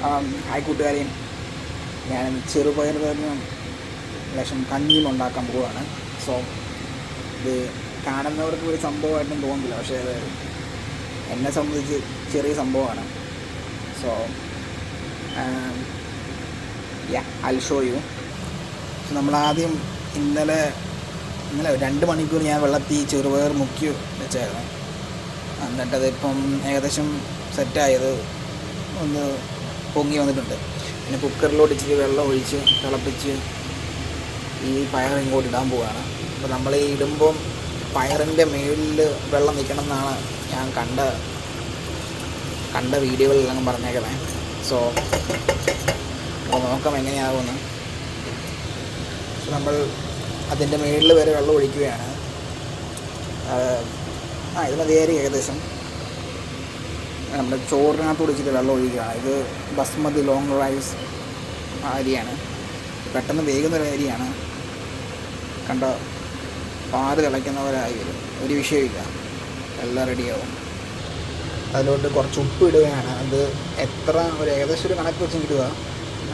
Hi കൂട്ടുകാരെയും, ഞാൻ ചെറുപയർ തോരനും ലക്ഷം കഞ്ഞിയും ഉണ്ടാക്കാൻ പോവുകയാണ്. സോ ഇത് കാണുന്നവർക്ക് ഒരു സംഭവമായിട്ടും തോന്നുന്നില്ല, പക്ഷേ അത് എന്നെ സംബന്ധിച്ച് ചെറിയ സംഭവമാണ്. So I show you. നമ്മളാദ്യം ഇന്നലെ 2 മണിക്കൂർ ഞാൻ വെള്ളത്തിൽ ചെറുപയർ മുക്കി വെച്ചായിരുന്നു. എന്നിട്ടതിപ്പം ഏകദേശം സെറ്റായത് ഒന്ന് പൊങ്ങി വന്നിട്ടുണ്ട്. പിന്നെ കുക്കറിലോട്ട് ഇച്ചിരി വെള്ളം ഒഴിച്ച് തിളപ്പിച്ച് ഈ പയർ ഇങ്ങോട്ട് ഇടാൻ പോവുകയാണ്. അപ്പോൾ നമ്മൾ ഈ ഇടുമ്പം പയറിൻ്റെ മേളിൽ വെള്ളം നിൽക്കണം എന്നാണ് ഞാൻ കണ്ട വീഡിയോകളിലെല്ലാം പറഞ്ഞേക്കുന്നത്. സോ നോക്കാം എങ്ങനെയാകുമെന്ന്. നമ്മൾ അതിൻ്റെ മേളിൽ വരെ വെള്ളം ഒഴിക്കുകയാണ്. ഇത് മതിയായിരിക്കും ഏകദേശം. നമ്മുടെ ചോറിനകത്ത് ഒഴിച്ചിട്ട് വെള്ളം ഒഴിക്കുകയാണ്. ഇത് ബസ്മതി ലോങ് റൈസ് അരിയാണ്. പെട്ടെന്ന് വേകുന്നൊരു അരിയാണ്. കണ്ട പാല് തിളയ്ക്കുന്നവരായി വരും, ഒരു വിഷയമില്ല, എല്ലാം റെഡിയാവും. അതിലോട്ട് കുറച്ച് ഉപ്പ് ഇടുകയാണ്. അത് ഏകദേശം ഒരു കണക്ക് വെച്ച് ഇടുക.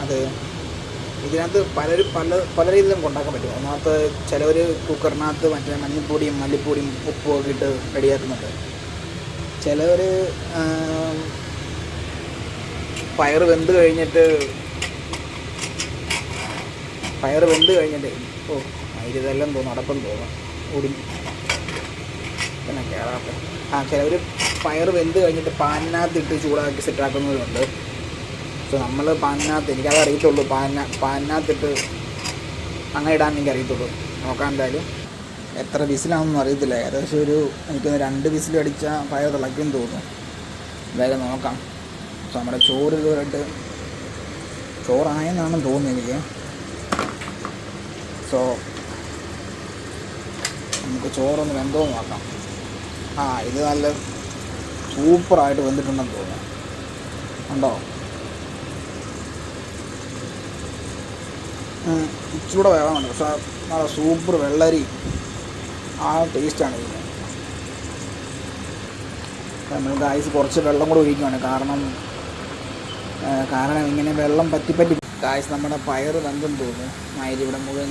അത് ഇതിനകത്ത് പല രീതിയിലും ഉണ്ടാക്കാൻ പറ്റും. ഒന്നാമത്തെ ചിലവർ കുക്കറിനകത്ത് മറ്റേ മഞ്ഞൾപ്പൊടിയും മല്ലിപ്പൊടിയും ഉപ്പും ഒക്കെ ഇട്ട് റെഡിയാക്കുന്നുണ്ട്. ചിലവർ പയർ വെന്ത് കഴിഞ്ഞിട്ട് ഇതെല്ലാം തോന്നും, അടപ്പം തോന്നും ഓടി പിന്നെ കേറാത്ത. ചിലവർ പയർ വെന്ത് കഴിഞ്ഞിട്ട് പാനിനകത്തിട്ട് ചൂടാക്കി സെറ്റാക്കുന്നവരുണ്ട്. സോ നമ്മൾ പാനിനകത്ത്, എനിക്കത് അറിയത്തുള്ളൂ, പാനിനകത്തിട്ട് അങ്ങനെ ഇടാൻ എനിക്കറിയത്തുള്ളൂ. നോക്കാം എന്തായാലും. എത്ര വിസിലാണെന്നൊന്നും അറിയത്തില്ല. ഏകദേശം എനിക്കൊന്ന് 2 വിസിൽ അടിച്ചാൽ പയർ തിളയ്ക്കുമെന്ന് തോന്നുന്നു. എന്തായാലും നോക്കാം. സോ നമ്മുടെ ചോറ് ഇതുവരെയായിട്ട് ചോറായെന്നാണെന്ന് തോന്നുന്നു എനിക്ക്. സോ നമുക്ക് ചോറൊന്ന് വെന്തോ നോക്കാം. ഇത് നല്ല സൂപ്പറായിട്ട് വെന്തിട്ടുണ്ടെന്ന് തോന്നുന്നു. ഉണ്ടോ? ഇച്ചിരൂടെ വേഗമുണ്ട്, പക്ഷേ നല്ല സൂപ്പർ വെള്ളരി ടേസ്റ്റാണ് ഇതിന്. നമ്മൾ ഗായ്സ് കുറച്ച് വെള്ളം കൂടെ ഒഴിക്കുകയാണ്. കാരണം ഇങ്ങനെ വെള്ളം പറ്റി ഗായ്സ് നമ്മുടെ പയർ വെന്തെന്ന് തോന്നുന്നു. ഇവിടെ മുഴുവൻ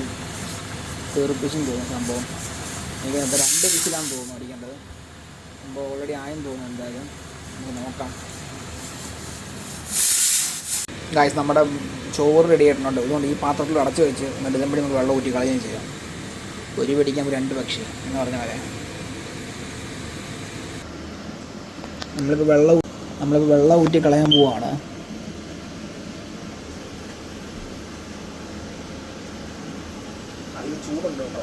തെറിപ്പിച്ചും തോന്നുന്നു സംഭവം. എനിക്ക് 2 വിസിലാണെന്ന് തോന്നുന്നു അടിക്കേണ്ടത്. സംഭവം ഓൾറെഡി ആയെന്ന് തോന്നുന്നു. എന്തായാലും നമുക്ക് നോക്കാം. ഗായ്സ് നമ്മുടെ ചോറ് റെഡി ആയിട്ടുണ്ട്. ഇതുകൊണ്ട് ഈ പാത്രത്തിൽ അടച്ചു വെച്ച് എന്നിട്ട് ഇതുമ്പടി നമുക്ക് വെള്ളം ഊറ്റി കളയുകയും ചെയ്യാം. ഒരു പിടിക്കാൻ 2 പക്ഷി എന്ന് പറഞ്ഞ പോലെ. നമ്മളിപ്പോൾ വെള്ളം ഊറ്റി കളയാൻ പോവാണ്. നല്ല ചൂടുണ്ട് കേട്ടോ.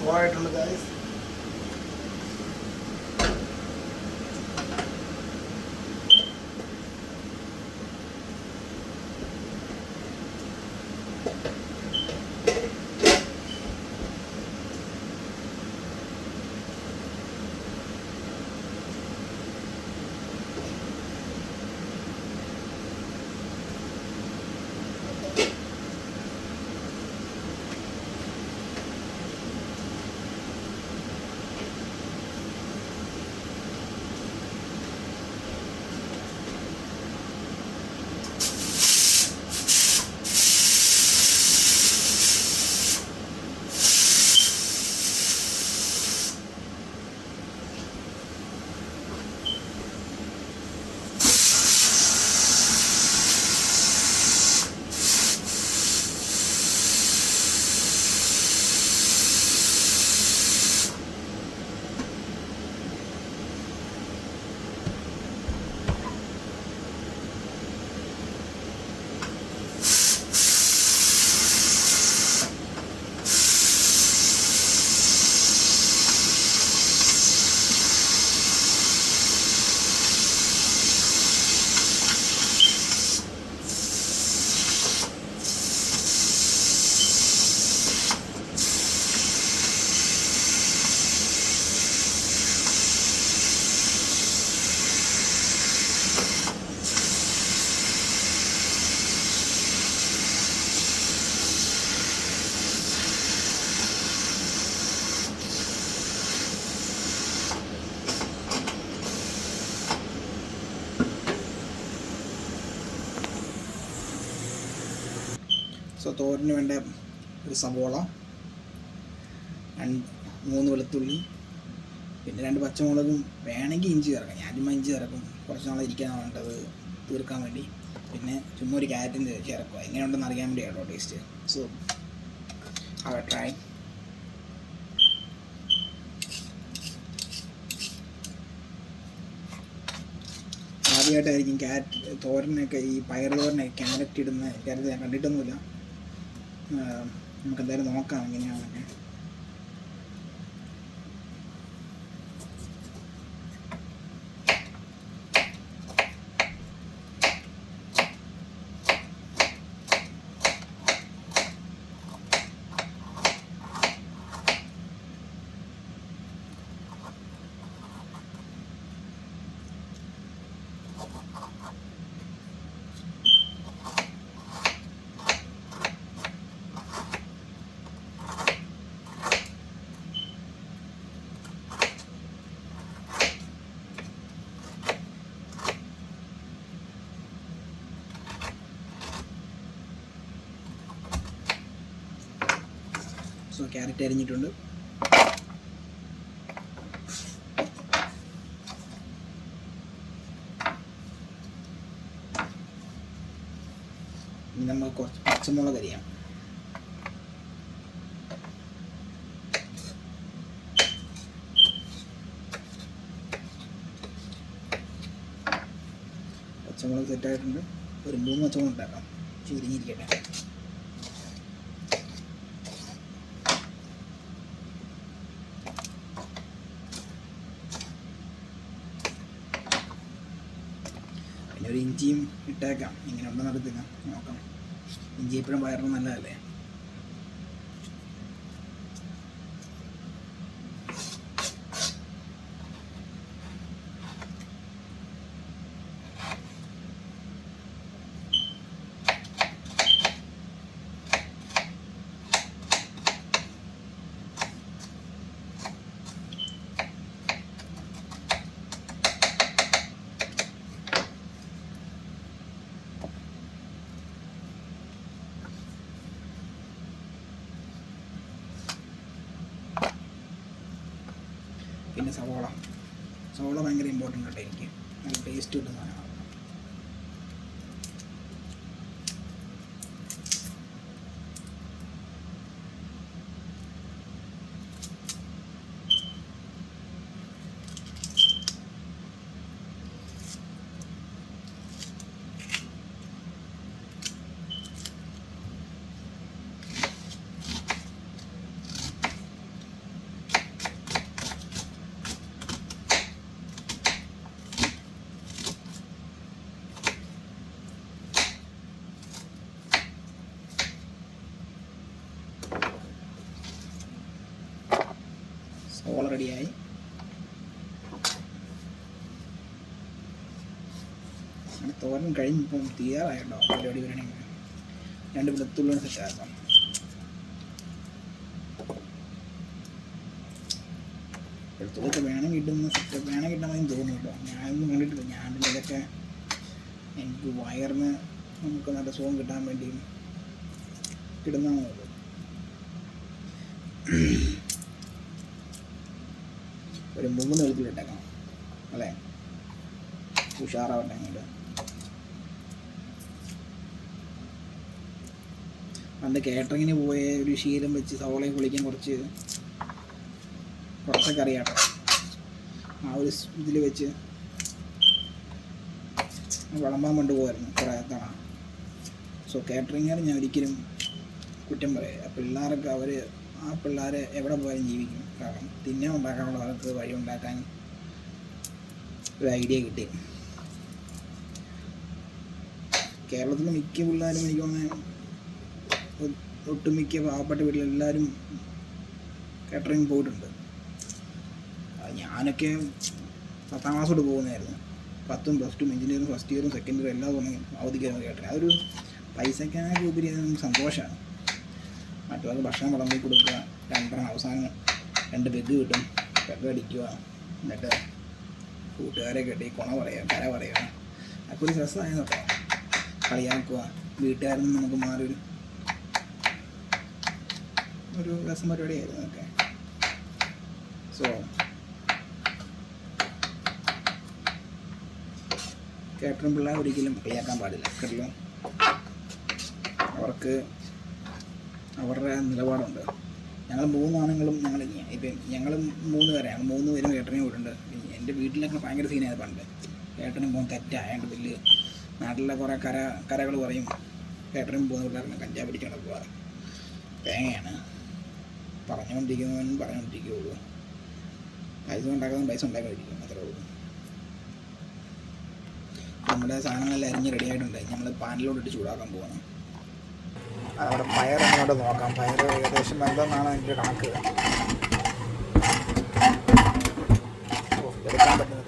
സ്ലോ ആയിട്ടുള്ള ഗൈസ്. സോ തോരന് വേണ്ട ഒരു സവോള, 3 വെളുത്തുള്ളി, പിന്നെ 2 പച്ചമുളകും, വേണമെങ്കിൽ ഇഞ്ചി ചേർക്കാം. ഞാൻ ചുമ്മാ ഇഞ്ചി ചേർക്കും, കുറച്ച് നാളെ ഇരിക്കാനാണ് വേണ്ടത്, തീർക്കാൻ വേണ്ടി. പിന്നെ ചുമ്മാ ഒരു ക്യാരറ്റിൻ്റെ ചേർക്കുക. എങ്ങനെയുണ്ടെന്ന് അറിയാൻ വേണ്ടി കേട്ടോ taste. So have a try. ആദ്യമായിട്ടായിരിക്കും തോരനൊക്കെ, ഈ പയർ തോരനൊക്കെ ക്യാരറ്റ് ഇടുന്ന ക്യാരറ്റ് ഞാൻ കണ്ടിട്ടൊന്നുമില്ല. നമുക്കെന്തായാലും നോക്കാം എങ്ങനെയാണെന്നൊക്കെ. So carrot അരിഞ്ഞിട്ടുണ്ട്. ഇനി നമുക്ക് കുറച്ച് പച്ചമുളക് അരിയാം. പച്ചമുളക് സെറ്റായിട്ടുണ്ട്. ഒരു 3 പച്ചമുളക് ഉണ്ടാക്കാം. ചീരിഞ്ഞിരിക്കട്ടെ. പിന്നെ ഒരു ഇഞ്ചിയും ഇട്ടേക്കാം. ഇങ്ങനെ ഉണ്ടെന്ന് നടത്തില്ല, നോക്കാം. ഇഞ്ചി എപ്പോഴും വയറിന് നല്ലതല്ലേ. പിന്നെ സവോള ഭയങ്കര ഇമ്പോർട്ടൻ്റ് ആട്ടോ. എനിക്ക് നല്ല ടേസ്റ്റ് കിട്ടുന്ന സാധനമാണ്. ഓൾ റെഡിയായി. അങ്ങനെ തോരൻ കഴിഞ്ഞിപ്പം തീരാറായിട്ടോ പരിപാടി വരണമെങ്കിൽ 2 വെളുത്തുള്ളി സെറ്റാക്കാം. വെളുത്തുള്ളിയൊക്കെ വേണം കിട്ടുന്ന സെറ്റപ്പ് വേണം കിട്ടാമെന്ന് തോന്നുന്നു കേട്ടോ. ഞാനൊന്നും കണ്ടിട്ടില്ല. ഞാൻ ഇതൊക്കെ എനിക്ക് വയറിന് നമുക്ക് നല്ല സുഖം കിട്ടാൻ വേണ്ടിയും കിടുന്നതാണ്. ഒരു 3 വെളുത്തുള്ളി ഇട്ടേക്കണം അല്ലേ, ഉഷാറാവട്ടെ. അങ്ങോട്ട് പണ്ട് കേറ്ററിങ്ങിന് പോയ ഒരു ശീലം വെച്ച് സവോളയും കുളിക്കാൻ കുറച്ചൊക്കെ അറിയാട്ടോ. ആ ഒരു ഇതിൽ വെച്ച് വിളമ്പാൻ കൊണ്ടുപോകായിരുന്നു കുറേ തവണ. സോ കേറ്ററിങ്ങിന് ഞാൻ ഒരിക്കലും കുറ്റം പറയാം. ആ പിള്ളേരെ എവിടെ പോയാലും ജീവിക്കും. കാരണം തിന്നാൻ ഉണ്ടാക്കാനുള്ള അവർക്ക് വഴി ഉണ്ടാക്കാൻ ഒരു ഐഡിയ കിട്ടി. കേരളത്തിൽ മിക്ക പിള്ളേരും എനിക്ക് തോന്നുന്നത് ഒട്ടുമിക്ക പാവപ്പെട്ട വീട്ടിലെല്ലാവരും കേറ്ററിങ് പോയിട്ടുണ്ട്. ഞാനൊക്കെ 10ാം ക്ലാസ് തൊട്ട് പോകുന്നതായിരുന്നു. 10ഉം +2 എഞ്ചിനീയറിംഗ് ഫസ്റ്റ് ഇയറും സെക്കൻഡ് ഇയറും എല്ലാം തോന്നി അവധിക്കായിരുന്നു കേട്ടറിങ്. അതൊരു പൈസക്കാനൊക്കെ ഉപരി നമുക്ക് സന്തോഷമാണ്. മറ്റൊരാൾക്ക് ഭക്ഷണം വിളമ്പി കൊടുക്കുക, 2 അവസാനം 2 പെഗ് കിട്ടും, പെഗ് അടിക്കുക, എന്നിട്ട് കൂട്ടുകാരെ കെട്ടി കര പറയുക, അതൊക്കെ ഒരു രസമായിരുന്നു കേട്ടോ. കളിയാക്കുക, വീട്ടുകാരിൽ നിന്ന് നമുക്ക് മാറി ഒരു രസം പരിപാടിയായിരുന്നു അതൊക്കെ. സോ കേറ്ററിംഗ് പിള്ളേർ ഒരിക്കലും കളിയാക്കാൻ പാടില്ല കേട്ടോ. അവർക്ക് അവരുടെ നിലപാടുണ്ട്. ഞങ്ങൾ 3 ആണുങ്ങളും ഞങ്ങൾ 3 പേരാണ്. 3 പേരും കേറ്ററിംഗ് പോയിട്ടുണ്ട്. എൻ്റെ വീട്ടിലൊക്കെ ഭയങ്കര സീനായത് പണ്ട്. കേറ്ററിംഗ് പോകുന്ന തെറ്റായതുകൊണ്ട് വലിയ നാട്ടിലെ കുറേ കരകൾ പറയും കേറ്ററിംഗ് പോകുന്ന പിള്ളേർക്ക് കഞ്ചാവ് പിടിച്ചുകൊണ്ട് പോവുക, തേങ്ങയാണ് പറഞ്ഞുകൊണ്ടിരിക്കുകയുള്ളൂ. പൈസ ഉണ്ടാക്കാതിരിക്കും, അത്രേ ഉള്ളൂ. നമ്മുടെ സാധനങ്ങളെല്ലാം അരിഞ്ഞ് റെഡിയായിട്ടുണ്ട്. നമ്മൾ പാനിലോട്ടിട്ട് ചൂടാക്കാൻ പോകണം. അവിടെ പയർ അങ്ങോട്ട് നോക്കാം. പയർ ഏകദേശം എന്തെന്നാണ് എൻ്റെ കണക്ക്. എടുക്കാൻ പറ്റുന്നത്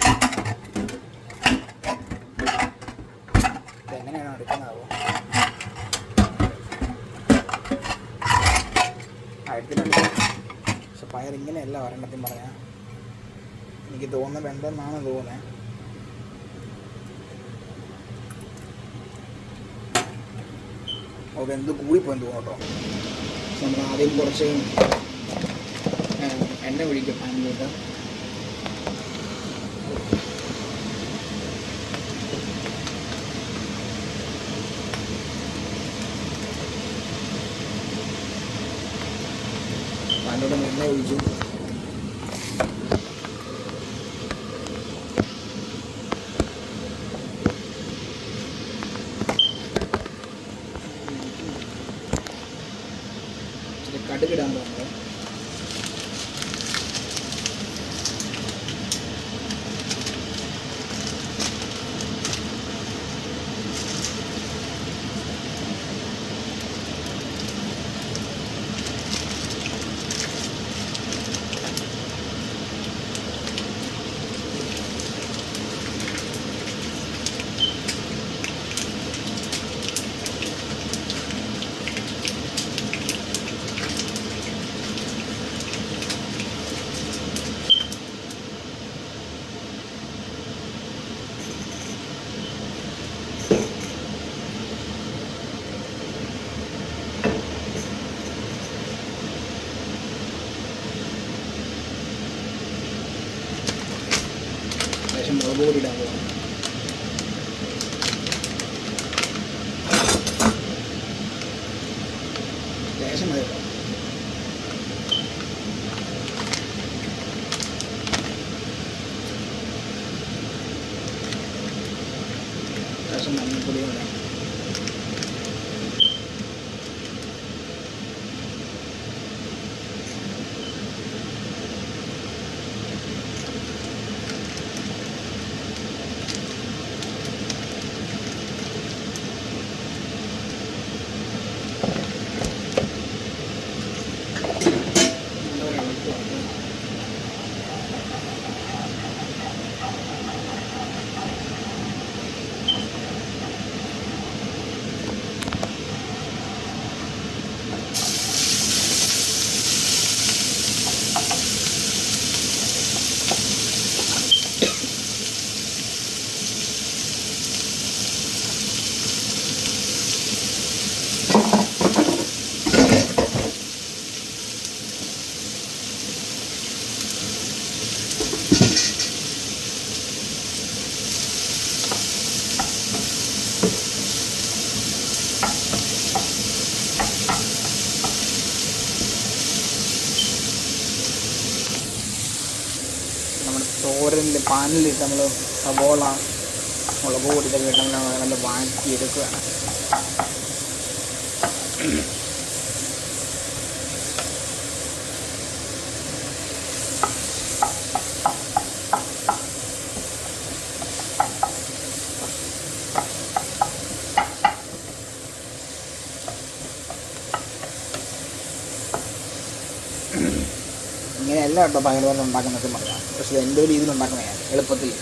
എങ്ങനെയാണ് എടുക്കുന്നതാവോ? ആയിരത്തിലുണ്ട്. പക്ഷെ പയർ ഇങ്ങനെയല്ല ഒരെണ്ണത്തിൽ പറഞ്ഞാൽ എനിക്ക് തോന്നുന്നത് എന്തെന്നാണ് തോന്നുന്നത്. എന്ത് കൂടിപ്പോയെന്ന് തോന്നുന്നു കേട്ടോ. നമ്മൾ ആദ്യം കുറച്ച് എണ്ണ ഒഴിക്കും പാനിലോട്ട്. പാനിലോട്ട് എണ്ണ ഒഴിച്ചു. കടുകിടാൻ പോകുന്നത് മുളക് പൊടി ഇടാൻ പോകണം. ലേശം മതി കേട്ടോ. ലേശം മഞ്ഞൾപ്പൊടിയും ഇടാം. തോരനിൽ പാനിലിട്ട് നമ്മൾ സവോള മുളക് പൊടി ഇതൊക്കെ ഇട്ട് നല്ല വഴറ്റിയെടുക്കുകയാണ്. ഇങ്ങനെയല്ല കേട്ടോ പയറുതോരൻ ഉണ്ടാക്കുന്നതൊക്കെ പറയാം, പക്ഷേ എൻ്റെ ഒരു രീതിയിൽ ഉണ്ടാക്കുന്നതാണ് എളുപ്പത്തിൽ.